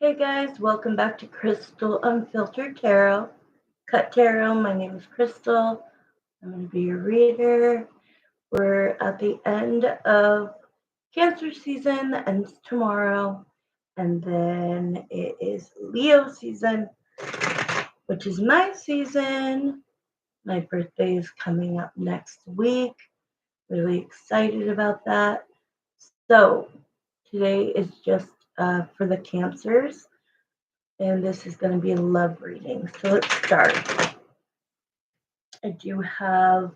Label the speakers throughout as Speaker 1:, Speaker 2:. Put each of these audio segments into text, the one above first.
Speaker 1: Hey guys, welcome back to Crystal Unfiltered Tarot. Cut Tarot, my name is Crystal. I'm going to be your reader. We're at the end of Cancer season, ends tomorrow. And then it is Leo season, which is my season. My birthday is coming up next week. Really excited about that. So today is just for the Cancers. And this is going to be a love reading. So let's start. I do have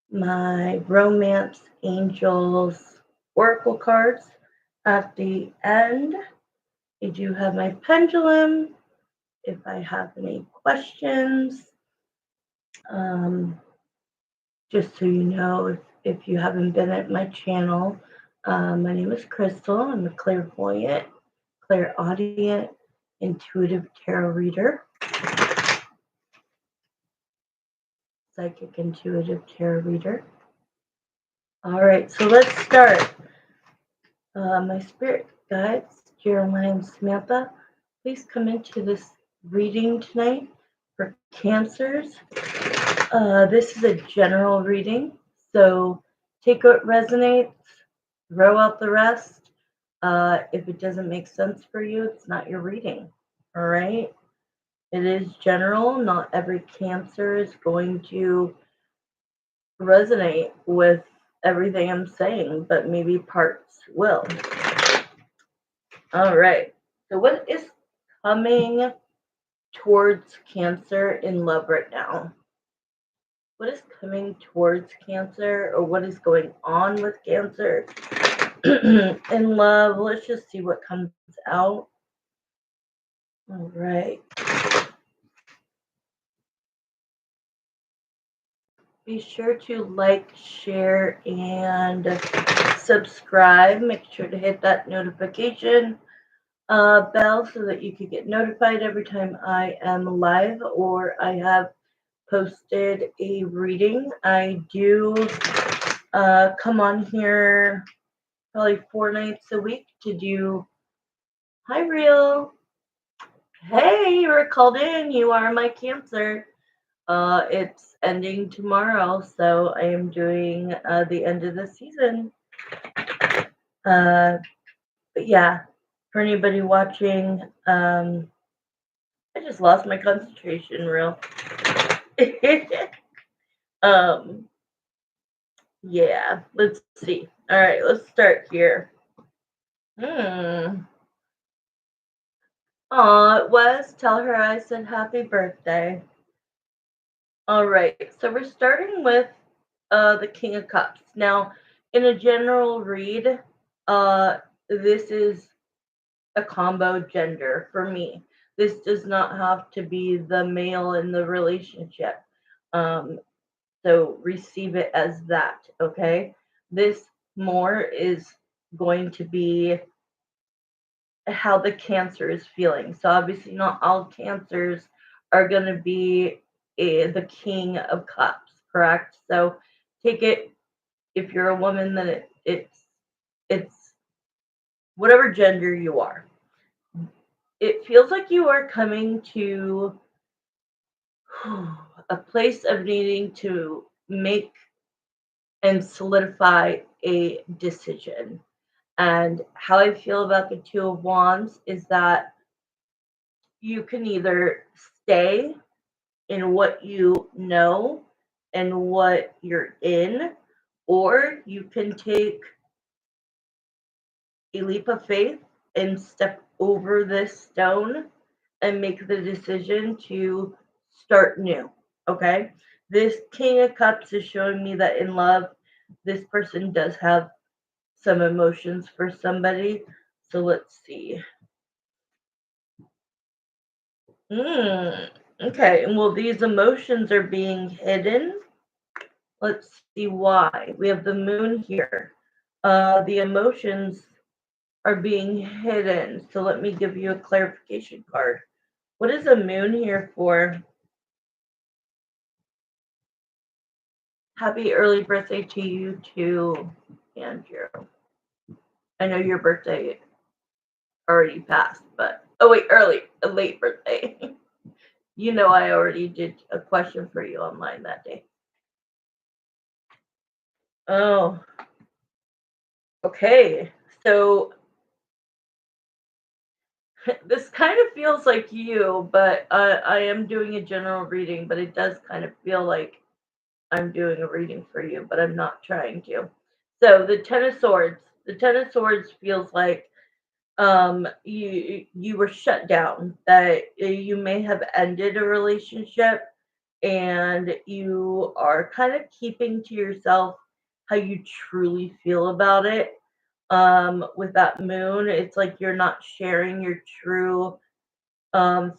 Speaker 1: my Romance Angels Oracle cards at the end. I do have my pendulum if I have any questions. Just so you know, if you haven't been at my channel, my name is Crystal. I'm a clairvoyant, clairaudient, intuitive tarot reader. Psychic intuitive tarot reader. All right, so let's start. My spirit guides, Jeremiah and Samantha, please come into this reading tonight for Cancers. This is a general reading, so take what resonates, throw out the rest. If it doesn't make sense for you, it's not your reading. All right? It is general. Not every Cancer is going to resonate with everything I'm saying, but maybe parts will. All right. So what is coming towards Cancer in love right now? What is coming towards Cancer, or what is going on with Cancer in love? Let's just see what comes out. All right. Be sure to like, share, and subscribe. Make sure to hit that notification bell so that you can get notified every time I am live or I have posted a reading. I do come on here probably 4 nights a week to do. Hi, Real. Hey, you were called in. You are my Cancer. It's ending tomorrow, so I am doing the end of the season. But yeah, for anybody watching, I just lost my concentration, Real. Yeah, let's see. All right, let's start here. Aw, Wes, tell her I said happy birthday. All right, so we're starting with the King of Cups. Now, in a general read, this is a combo gender for me. This does not have to be the male in the relationship. So receive it as that, okay? This more is going to be how the Cancer is feeling. So obviously not all Cancers are going to be the King of Cups, correct? So take it, if you're a woman, then it's whatever gender you are. It feels like you are coming to a place of needing to make and solidify a decision. And how I feel about the Two of Wands is that you can either stay in what you know and what you're in, or you can take a leap of faith and step over this stone and make the decision to start new. Okay. This King of Cups is showing me that in love, this person does have some emotions for somebody. So let's see. Okay. Well, these emotions are being hidden. Let's see why. We have the moon here. The emotions are being hidden. So let me give you a clarification card. What is the moon here for? Happy early birthday to you too, Andrew. I know your birthday already passed, but oh wait, early, a late birthday. You know, I already did a question for you online that day. Oh, okay. So this kind of feels like you, but I am doing a general reading, but it does kind of feel like I'm doing a reading for you, but I'm not trying to. So the Ten of Swords. The Ten of Swords feels like you were shut down, that you may have ended a relationship and you are kind of keeping to yourself how you truly feel about it. With that moon, it's like you're not sharing your true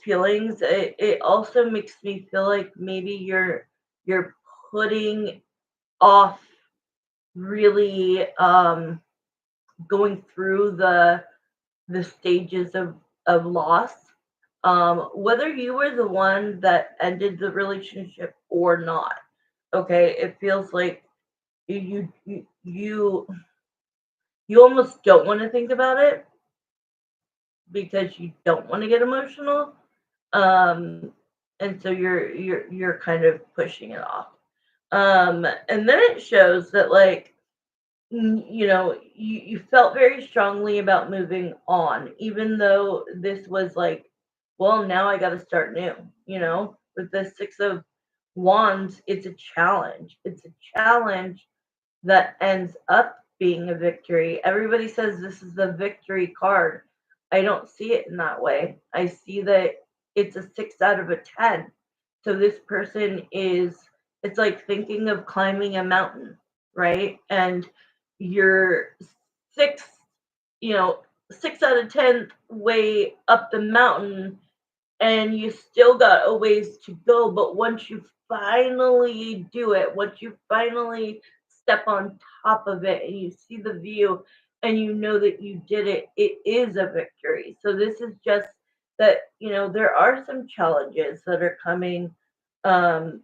Speaker 1: feelings. It also makes me feel like maybe you're putting off really going through the stages of loss, whether you were the one that ended the relationship or not. Okay, it feels like you you almost don't want to think about it because you don't want to get emotional, um, and so you're kind of pushing it off. And then it shows that like you know, you felt very strongly about moving on, even though this was like, well, now I got to start new. You know, with the Six of Wands, it's a challenge. It's a challenge that ends up being a victory. Everybody says this is the victory card. I don't see it in that way. I see that it's a 6 out of a 10. So this person is, it's like thinking of climbing a mountain, right? And you're six, you know, 6 out of 10 way up the mountain and you still got a ways to go. But once you finally do it, once you finally step on top of it and you see the view and you know that you did it, it is a victory. So this is just that, you know, there are some challenges that are coming um,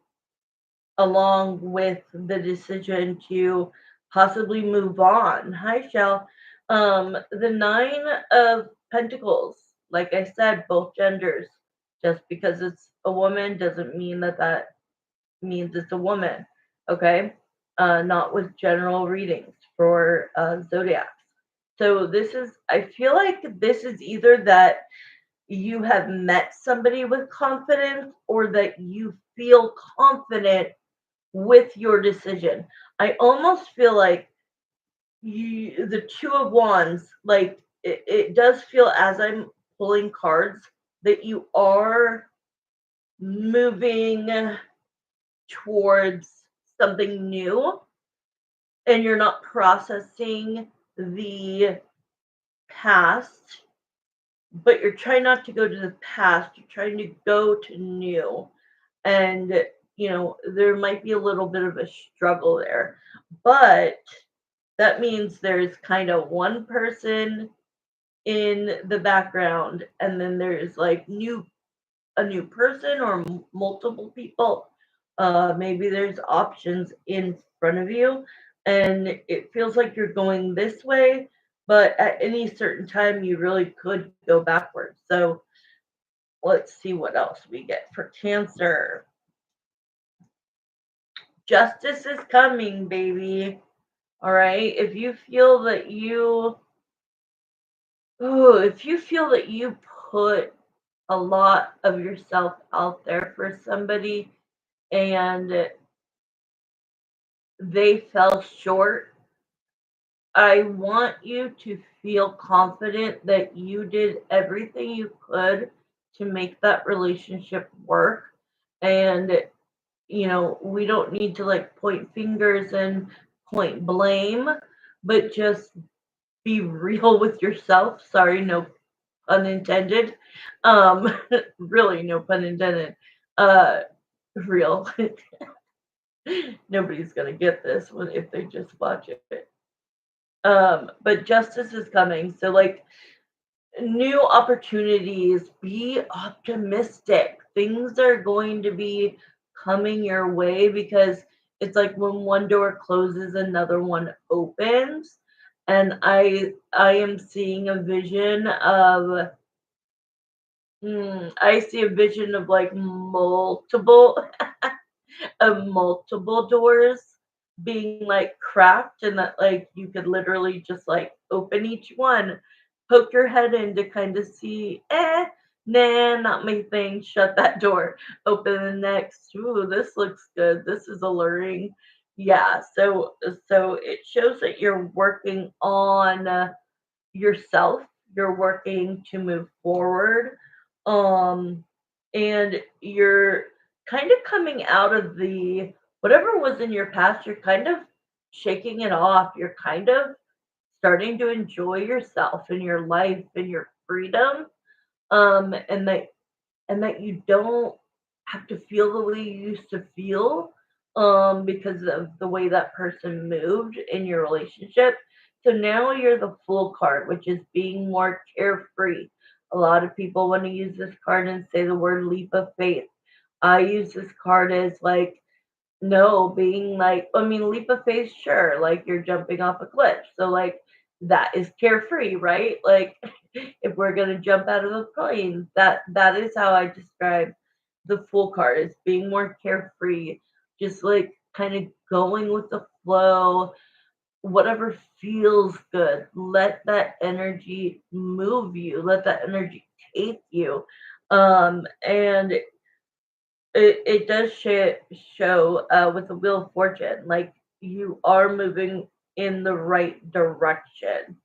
Speaker 1: along with the decision to possibly move on. Hi, Shell. The Nine of Pentacles, like I said, both genders. Just because it's a woman doesn't mean that that means it's a woman. Okay, not with general readings for zodiacs. So this is, I feel like this is either that you have met somebody with confidence or that you feel confident with your decision. I almost feel like the Two of Wands, like it does feel as I'm pulling cards that you are moving towards something new and you're not processing the past, but you're trying not to go to the past, you're trying to go to new. And, you know, there might be a little bit of a struggle there. But that means there's kind of one person in the background and then there's like a new person or multiple people. Maybe there's options in front of you and it feels like you're going this way, but at any certain time you really could go backwards. So let's see what else we get for Cancer. Justice is coming, baby. All right. If you feel that if you feel that you put a lot of yourself out there for somebody and they fell short, I want you to feel confident that you did everything you could to make that relationship work. And, you know, we don't need to like point fingers and point blame, but just be real with yourself. Sorry, no pun intended. Um, really, no pun intended. Uh, real. Nobody's gonna get this one if they just watch it. But justice is coming. So like new opportunities, be optimistic. Things are going to be coming your way because it's like when one door closes, another one opens. and I am seeing a vision of I see a vision of like multiple of multiple doors being like cracked, and that like you could literally just like open each one, poke your head in to kind of see, nah, not my thing, shut that door, open the next, ooh, this looks good, this is alluring. Yeah, so it shows that you're working on yourself, you're working to move forward, um and you're kind of coming out of the whatever was in your past, you're kind of shaking it off, you're kind of starting to enjoy yourself and your life and your freedom, and that you don't have to feel the way you used to feel, because of the way that person moved in your relationship. So now you're the Fool card, which is being more carefree. A lot of people want to use this card and say the word leap of faith. I use this card as like, no, being like, I mean, leap of faith, sure, like you're jumping off a cliff. So, like, that is carefree, right? Like, if we're gonna jump out of a plane, that is how I describe the Fool card, is being more carefree, just like kind of going with the flow, whatever feels good. Let that energy move you, let that energy take you. And it does show with the Wheel of Fortune, like you are moving in the right direction.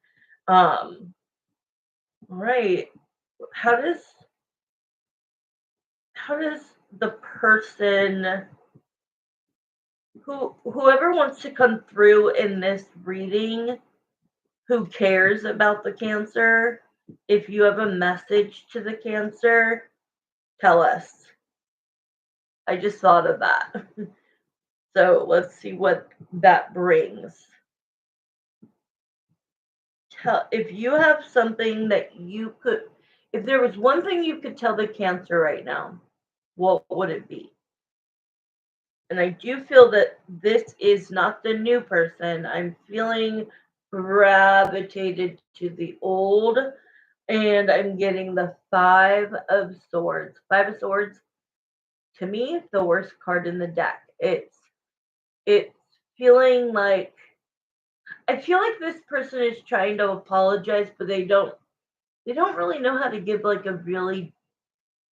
Speaker 1: Right. How does how does the person whoever wants to come through in this reading, who cares about the Cancer, if you have a message to the Cancer, tell us. I just thought of that. So let's see what that brings. If you have something that you could, if there was one thing you could tell the Cancer right now, what would it be? And I do feel that this is not the new person. I'm feeling gravitated to the old, and I'm getting the Five of Swords. Five of Swords, to me, the worst card in the deck. It's feeling like, I feel like this person is trying to apologize, but they don't really know how to give like a really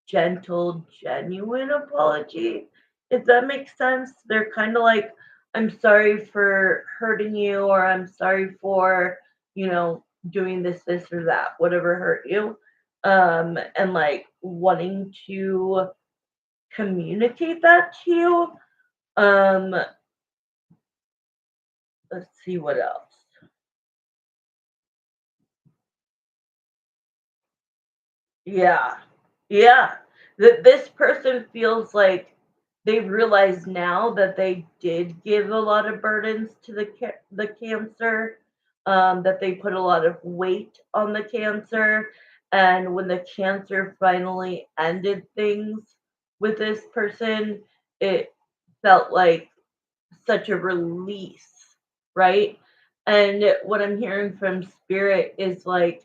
Speaker 1: gentle, genuine apology. If that makes sense, they're kind of like, I'm sorry for hurting you, or I'm sorry for, doing this or that, whatever hurt you. And like wanting to communicate that to you. Um, let's see what else. Yeah. Yeah. That this person feels like they realize now that they did give a lot of burdens to the Cancer, that they put a lot of weight on the Cancer, and when the Cancer finally ended things with this person, it felt like such a release, right? And what I'm hearing from Spirit is like,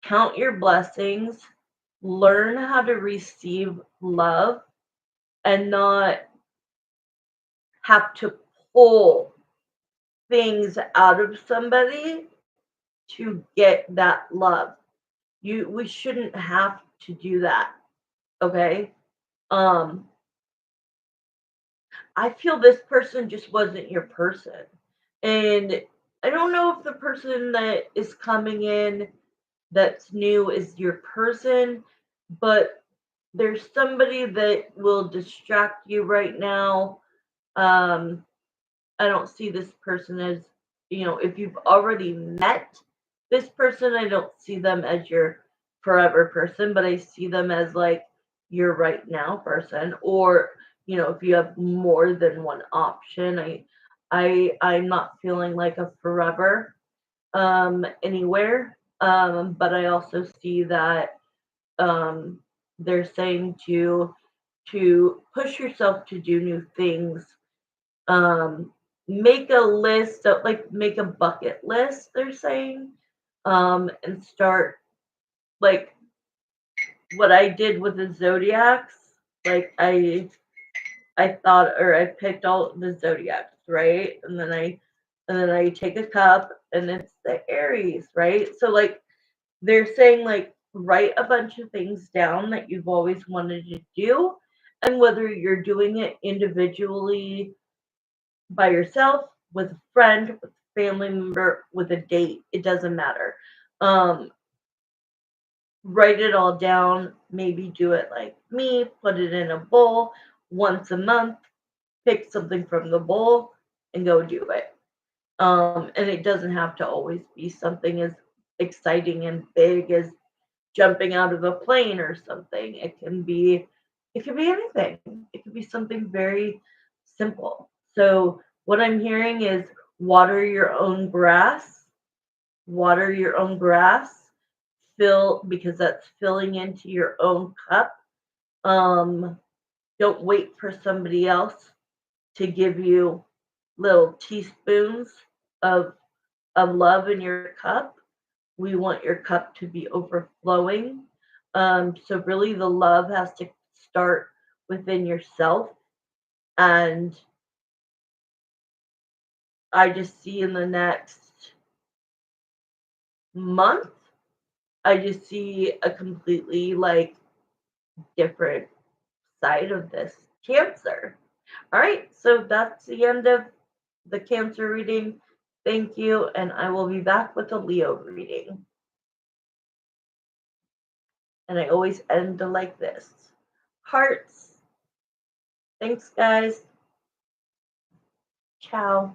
Speaker 1: count your blessings, learn how to receive love, and not have to pull things out of somebody to get that love. We shouldn't have to do that, okay? Um I feel this person just wasn't your person. And I don't know if the person that is coming in that's new is your person, but there's somebody that will distract you right now. Um, I don't see this person as, if you've already met this person, I don't see them as your forever person, but I see them as like your right now person. Or, if you have more than one option, I'm not feeling like a forever anywhere. But I also see that um, they're saying to push yourself to do new things, um, make a list of, like, make a bucket list, they're saying, and start, like, what I did with the zodiacs. Like, I thought, or I picked all the zodiacs, right? And then I take a cup and it's the Aries, right? So, like, they're saying, like, write a bunch of things down that you've always wanted to do, and whether you're doing it individually by yourself, with a friend, with a family member, with a date, it doesn't matter. Um, Write it all down, maybe do it like me, put it in a bowl once a month, pick something from the bowl and go do it. And it doesn't have to always be something as exciting and big as jumping out of a plane or something. It can be anything. It could be something very simple. So what I'm hearing is water your own grass, water your own grass, fill, because that's filling into your own cup. Um, don't wait for somebody else to give you little teaspoons of love in your cup. We want your cup to be overflowing. So really the love has to start within yourself. And I just see in the next month, I just see a completely, like, different side of this Cancer. All right, so that's the end of the Cancer reading. Thank you, and I will be back with the Leo reading. And I always end like this. Hearts. Thanks, guys. Ciao.